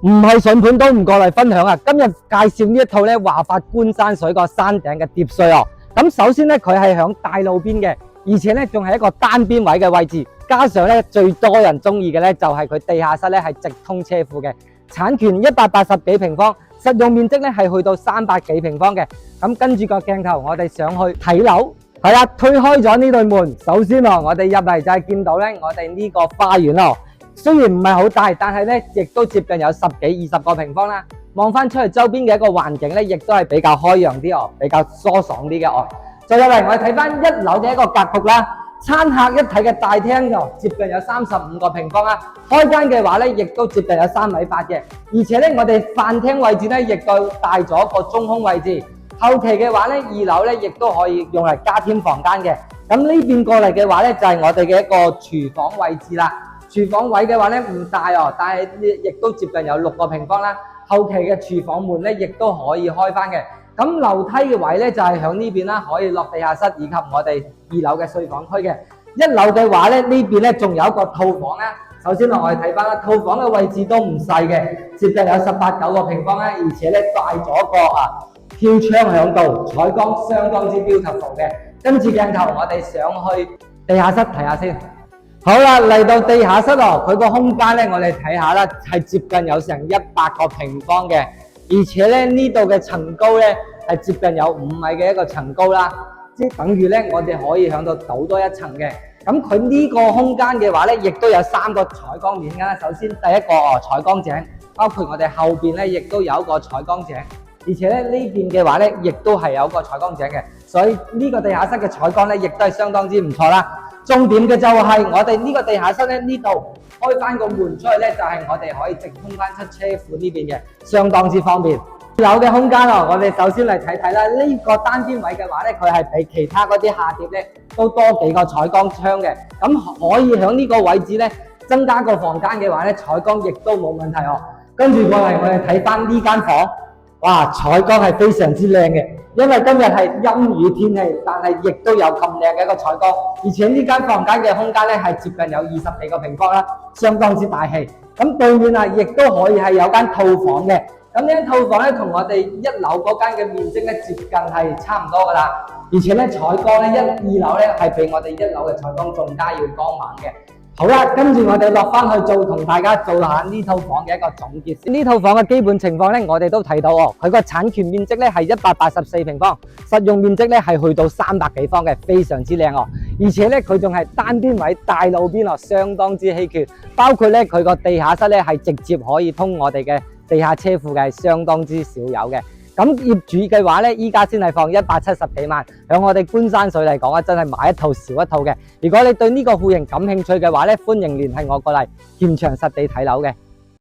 唔係筍盤都唔過嚟分享啊！今日介紹呢一套咧華發觀山水個山頂嘅疊墅哦。咁首先咧佢係響大路邊嘅，而且咧仲係一個單邊位嘅位置，加上咧最多人中意嘅咧就係佢地下室咧係直通車庫嘅，產權180幾平方，實用面積咧係去到300幾平方嘅。咁跟住個鏡頭，我哋上去睇樓。係啦，推開咗呢對門，首先我哋入嚟就係見到咧我哋呢個花園咯。雖然唔係好大，但係咧亦都接近有10幾20個平方啦。望翻出去周邊嘅一個環境咧，亦都係比較開揚啲哦，比較疏爽啲嘅哦。再入嚟我哋睇翻1樓嘅一個格局啦，餐客一體嘅大廳就接近有35個平方啦。開間嘅話咧，亦都接近有3.8米嘅，而且咧我哋飯廳位置咧亦都大咗個中空位置。後期嘅話咧，2樓咧亦都可以用嚟加添房間嘅。咁呢邊過嚟嘅話咧，就係我哋嘅一個廚房位置啦。廚房位嘅話咧唔大哦，但係亦都接近有6個平方啦。後期嘅廚房門咧亦都可以開翻嘅。咁樓梯嘅位咧就係響呢邊啦，可以落地下室以及我哋2樓嘅睡房區嘅。1樓嘅話咧，呢邊咧仲有一個套房啦。首先我哋睇翻啦，套房嘅位置都唔細嘅，接近有18、19個平方啦，而且咧帶咗個飄窗響度，採光相當之 beautiful 嘅。跟住鏡頭我哋上去地下室睇下先。好啦，嚟到地下室哦，佢個空間咧，我哋睇下啦，係接近有成100個平方嘅，而且咧呢度嘅層高咧係接近有5米嘅一個層高啦，即係等於咧我哋可以響度倒多一層嘅。咁佢呢個空間嘅話咧，亦都有3個採光面啦。首先第一個採光井，包括我哋後邊咧亦都有一個採光井，而且咧呢邊嘅話咧亦都係有一個採光井嘅，所以呢個地下室嘅採光咧亦都係相當之唔錯啦。重點嘅就係我哋呢個地下室咧，呢度開翻個門出去咧，就係我哋可以直通翻出車庫呢邊嘅，相當之方便。樓嘅空間我哋首先嚟睇睇啦。呢個單邊位嘅話咧，佢係比其他嗰啲下疊咧都多幾個採光窗嘅，咁可以喺呢個位置咧增加個房間嘅話咧，採光亦都冇問題哦。跟住過嚟我哋睇翻呢間房，哇，採光係非常之靚嘅。因為今日係陰雨天氣，但係亦都有咁靚嘅一個採光，而且呢間房間嘅空間咧係接近有20幾個平方啦，相當之大氣。咁對面亦都可以係有間套房嘅。咁呢間套房咧同我哋1樓嗰間嘅面積咧接近係差唔多噶啦，而且咧採光咧2樓咧係比我哋1樓嘅採光仲加要光猛嘅。好啦，跟住我哋落翻去同大家做下呢套房嘅一個總結。呢套房嘅基本情況咧，我哋都睇到哦。佢個產權面積咧係184平方，實用面積咧係去到300幾方嘅，非常之靚哦。而且咧佢仲係單邊位大路邊哦，相當之稀缺。包括咧佢個地下室咧係直接可以通我哋嘅地下車庫嘅，係相當之少有嘅。咁業主嘅話咧，依家先係放170幾萬，響我哋觀山水嚟講真係買一套少一套嘅。如果你對呢個戶型感興趣嘅話咧，歡迎聯繫我過嚟現場實地睇樓嘅。